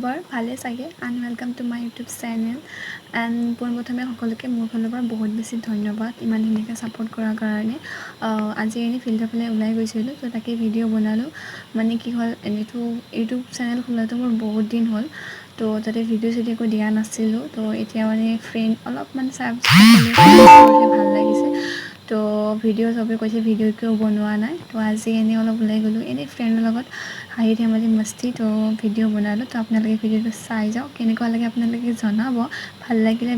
খবৰ ভালে চাগে and welcome to my YouTube channel and পোনপ্ৰথমে সকলোকে মোৰ ফালৰ পৰা বহুত বেছি ধন্যবাদ ইমান ধুনীয়াকৈ ছাপোৰ্ট কৰাৰ কাৰণে আজি এনেই ফিল্ডৰ ফালে ওলাই গৈছিলোঁ তো তাকে ভিডিঅ' বনালোঁ মানে কি হ'ল এনেইতো ইউটিউব চেনেল খোলাটো মোৰ বহুত দিন হ'ল তো তাতে ভিডিঅ' চিডিঅ' একো দিয়া নাছিলোঁ তো এতিয়া মানে ফ্ৰেণ্ড অলপমান ভাল লাগিছে তো ভিডিঅ' চবে কৈছে ভিডিঅ' কিয় বনোৱা নাই তো আজি এনেই অলপ ওলাই গ'লোঁ এনেই ফ্ৰেণ্ডৰ লগত হাঁহি ধেমালি মস্তি তো ভিডিঅ' বনালোঁ তো আপোনালোকে ভিডিঅ'টো চাই যাওক কেনেকুৱা লাগে আপোনালোকে জনাব ভাল লাগিলে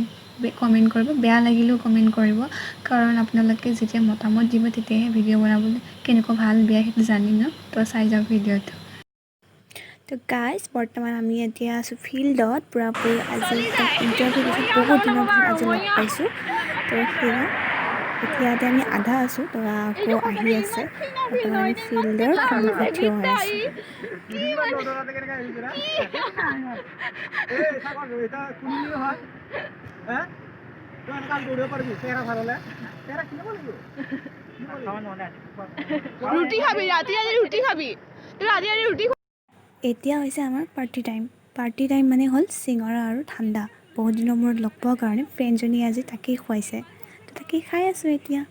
কমেণ্ট কৰিব বেয়া লাগিলেও কমেণ্ট কৰিব কাৰণ আপোনালোকে যেতিয়া মতামত দিব তেতিয়াহে ভিডিঅ' বনাবলৈ কেনেকুৱা ভাল বেয়া সেইটো জানি ন তো চাই যাওক ভিডিঅ'টো তো গাইজ বৰ্তমান আমি এতিয়া আছোঁ ফিল্ডত পূৰাপূৰি আজি একদম ইণ্টাৰভিউ পিছত বহুত দিনৰ পিছত আজি লগ পাইছোঁ তো সেয়া এতিয়াতে আমি আধা আছোঁ তো আকৌ আহি আছে বৰ্তমান আমি ফিল্ডৰ সন্মুখত থিয় হৈ আছোঁ এতিয়া হৈছে আমাৰ পাৰ্টি টাইম মানে হ'ল চিঙৰা আৰু ঠাণ্ডা বহুত দিনৰ মূৰত লগ পোৱাৰ কাৰণে ফ্ৰেণ্ডজনী আজি তাকেই খুৱাইছে তো তাকেই খাই আছোঁ এতিয়া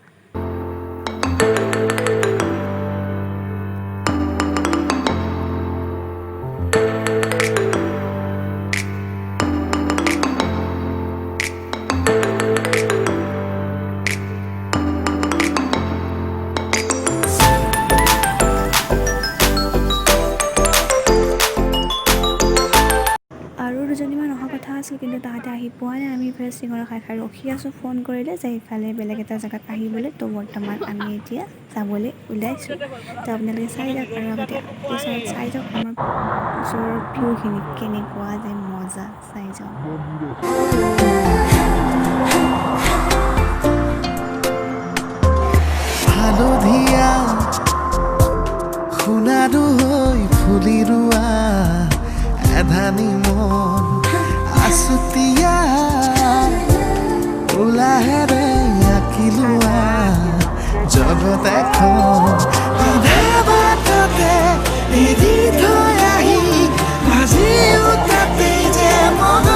আৰু দুজনীমান অহা কথা আছিল কিন্তু তাহাঁতে আহি পোৱা নাই আমি ইফালে চিঙৰা খাই ৰখি আছোঁ ফোন কৰিলে যে ইফালে বেলেগ এটা জেগাত আহিবলৈ তো বৰ্তমান আমি এতিয়া যাবলৈ ওলাইছোঁ তো আপোনালোকে চাই যাওক আৰু আগতে পিছত চাই যাওক আমাৰ ওচৰৰ ভিউখিনি কেনেকুৱা যে মজা চাই যাওক হালধীয়া সোণাৰু হৈ ফুলি ৰোৱা এধানি মন আছুতীয়া উলাহেৰে আঁকি লোৱা জগত এখন বাটতে এৰি থৈ আহি আজিও তাতে যে মন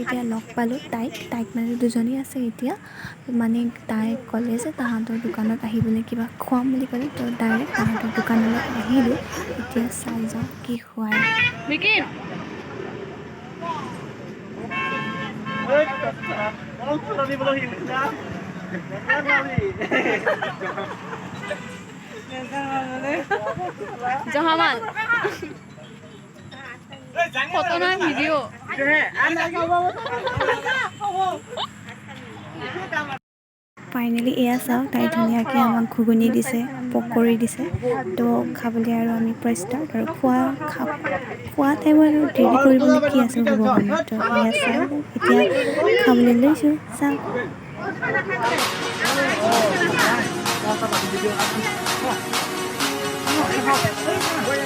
এতিয়া লগ পালোঁ তাইক মানে দুজনী আছে এতিয়া মানে তাই ক'লে যে তাহাঁতৰ দোকানত আহিবলৈ কিবা খুৱাম বুলি ক'লে তো ডাইৰেক্ট তাহাঁতৰ দোকানলৈ আহিলোঁ এতিয়া চাই যাওঁ কি খুৱাই জহামান ফটো ভিডিঅ' ফাইনেলি এয়া চাওঁ তাই ধুনীয়াকৈ আমাক ঘুগুনি দিছে পকৰি দিছে তো খাবলৈ আৰু আমি পূৰা ষ্টাৰ্ট আৰু খোৱা টাইমত আৰু দেৰি কৰিবলৈ কি আছে হ'ব কাৰণে তো এয়া চাওঁ এতিয়া খাবলৈ লৈছোঁ চাওঁ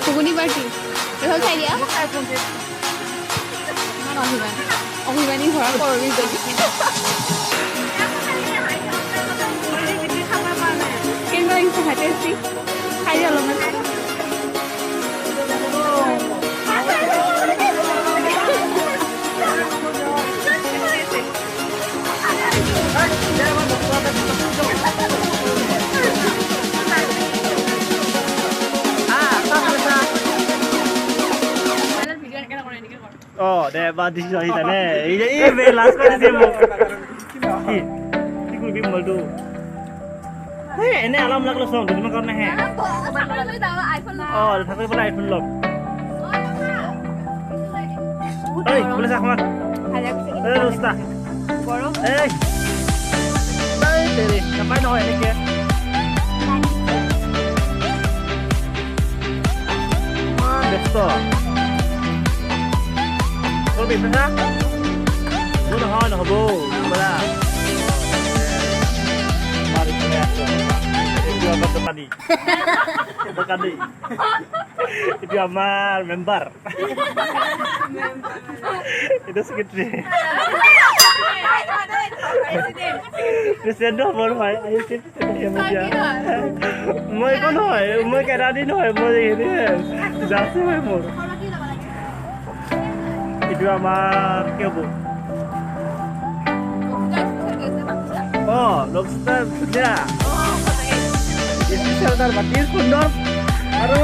ঘুগুনি পাৰ্টি এইখন চাই দিয়া অভিমানী ঘৰৰ কৰবী যদি কেনেকুৱা লাগিছে ভাতে খাই দিয়া অলপমান দে বাদ দিছো আহিছানে এই লাষ্ট কৰি দিছে মোক কি কৰিবি মোবাইলটো এই এনে আলাম লাগলো চাওঁ তোমাৰ কাৰণে হে থাকি পেলাই আইফোন ল'ম ঐ বোলে চা খমান এই দোস্তা এই তেৰি নাপায় নহয় এনেকে ব্যস্ত করবি পেশা মনে হয় নহব বলা মারি চলে আসছো একটু আমার দোকানি itu আমার মেম্বার itu সেক্রেটারি প্রেসিডেন্ট আমার ভাই আইছে মই কোন হয় মই কেরানি নহয় মই হেৰি যাচ্ছে হয় মোৰ itu আমাৰ কি হব লবস্টাৰ ধুনীয়া স্পেচিয়েল বাতিৰ সুন্দৰ আৰু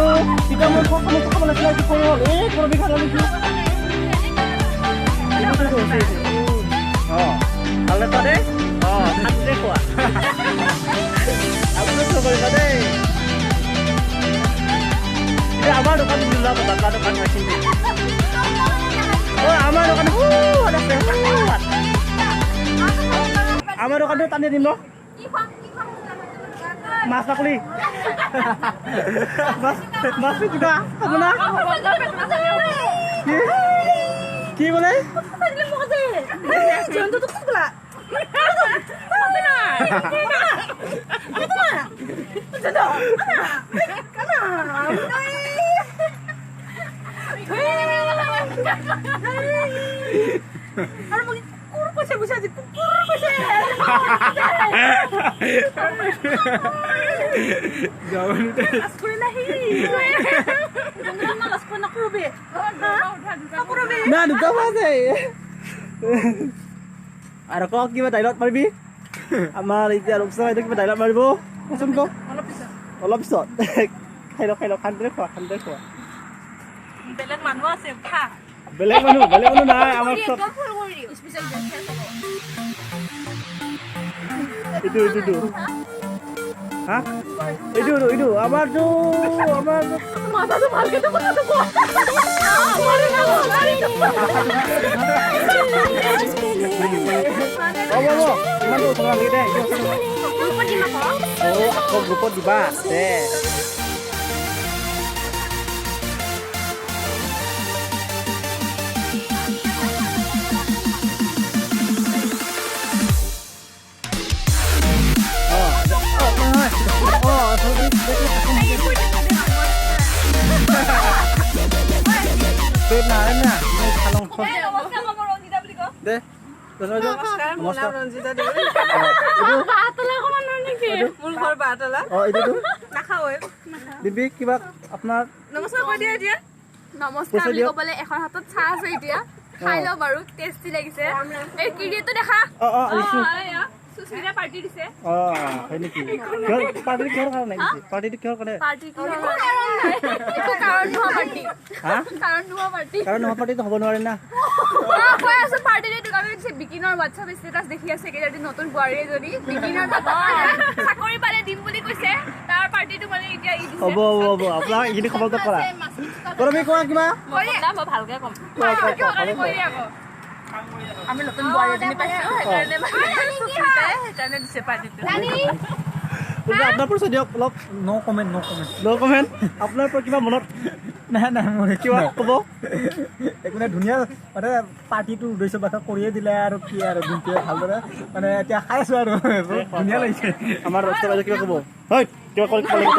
কিবা মই খাব লাগিছিল এইটো কৰোঁ এই কৰবি খাব লাগিছিল ভালে পালে খাতে খোৱা আপোনাৰ কৰিবা দেই আমাৰ দোকান দিলা বাবা দোকান আছে আমার দোকানে আমার দোকানে টানি দিম ন মাছ নাকলি মাছ কিবা খাব না কি বলে না দুটা আছে আৰু কক কিবা ডাইলগ মাৰিবি আমাৰ এতিয়া লোকসভা এইটো কিবা ডাইলগ মাৰিব কচোন ক অলপ পিছত খাই লওক খান্দে খোৱা বেলেগ মানুহ আছে খা বেলেগ মানুহ নাই আমাৰ চব এইটো হা এইটো আমাৰটো মাথাটো ভালকে তো কথাটো কোৱা আমাৰে না ইমান উঠা লাগি দে আকৌ গ্ৰুপত দিবা দে কিবা আপোনাৰ নমস্কাৰ কৈ দিয়া এতিয়া নমস্কাৰ বুলি ক'বলে এখন হাতত চাহ আছে এতিয়া খাই লও বাৰু টেষ্টি লাগিছে এই কিৰিটো দেখা সুস্মিতা পাৰ্টি দিছে হয় নেকি পাৰ্টি কিহৰ কাৰণে দিছে পাৰ্টিটো কিহৰ কাৰণে পাৰ্টি কিহৰ কাৰণে একো কাৰণ নোহোৱা পাৰ্টি হা কাৰণ নোহোৱা পাৰ্টিটো হ'ব নোৱাৰে না কৈ আছো পাৰ্টিটো দোকানত দিছে বিকিনৰ হোৱাটছআপ ষ্টেটাছ দেখি আছে কেইদিন নতুন বোৱাৰী এজনী বিকিনৰ চাকৰি পালে দিম বুলি কৈছে তাৰ পাৰ্টিটো মানে এতিয়া ই দিছে হ'ব আপোনাক এইখিনি খবৰটো কৰা কৰবি কোৱা কিবা মই ভালকে ক'ম আমি নতুন বোৱাৰী এজনী পাইছো সেইকাৰণে দিছে পাৰ্টিটো আপোনাৰ পৰিচয় দিয়ক অলপ ন' কমেণ্ট আপোনাৰ পৰা কিবা মনত নাই মোৰ কিবা ক'ব একো নাই ধুনীয়া মানে পাৰ্টিটো উদ্দেশ্য বাচা কৰিয়ে দিলে আৰু কি আৰু দিনটোৱে ভালদৰে মানে এতিয়া খাই আছো আৰু ধুনীয়া লাগিছে আমাৰ ৰাস্তা বাইদেউ কিবা ক'ব হয় কিবা ক'ব লাগিব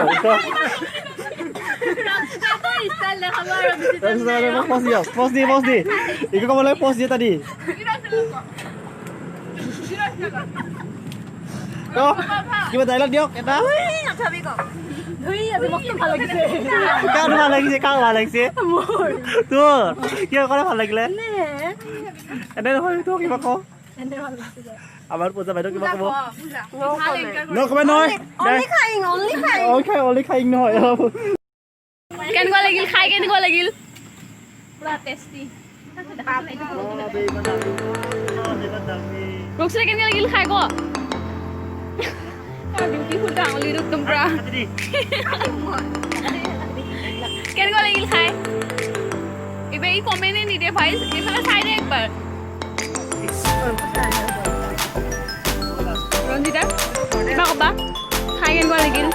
পচ দি এইটো ক'ব লাগে পচ দি এটা দি কিবা ডাইলগ দিয়ক এটা ভাল লাগিছে তোৰ কিয় কৰে ভাল লাগিলে এনে নহয় তোৰ কিবা ক আমাৰ পূজা বাইদেউ কিবা ক'ব নক'ব নহয় অনলি খাইং নহয় কেনেকুৱা লাগিল খাই কেনেকুৱা লাগিল পুৰা টেষ্টি ৰোকছে কেনেকৈ লাগিল খাই ক বিউটিফুল ডাঙলিৰ একদম পুৰা কেনেকুৱা লাগিল খাই এইবাৰ ই কমেণ্টে নিদিয়ে ভাই এইফালে চাই দে একবাৰ ৰঞ্জিতা কিবা ক'বা খাই কেনেকুৱা লাগিল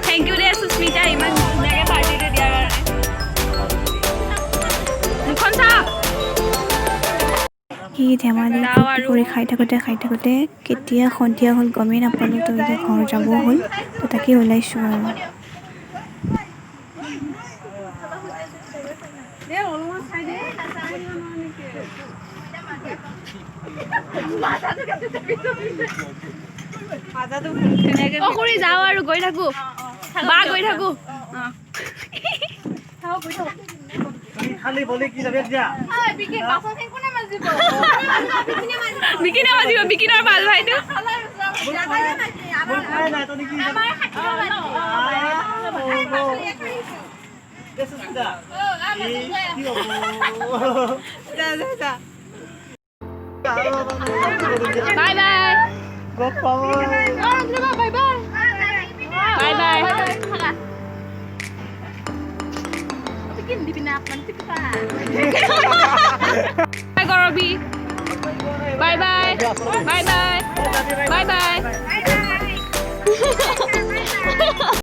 থেংক ইউ দে সুস্মিতা ইমান ধুনীয়াকৈ পাৰ্টিটো দিয়াৰ কাৰণে মুখখন চা সি ধেমালি ফূৰ্তি কৰি খাই থাকোঁতে কেতিয়া সন্ধিয়া হ'ল গমেই নাপালোঁ তো এতিয়া ঘৰ যাব হ'ল তো তাকে ওলাইছোঁ আৰু কৰি যাওঁ আৰু গৈ থাকো বা গৈ থাকো খালি বলি কি যাবে দিয়া বিকিনে মাজিব বিকিনৰ ভাল ভাইটো মোৰ খাই নাই তনি কি যাবে দেছো দা কি হ'ব বাই বাই গপ পাব bye bye bye bye bye গৰবি bye bye bye bye bye bye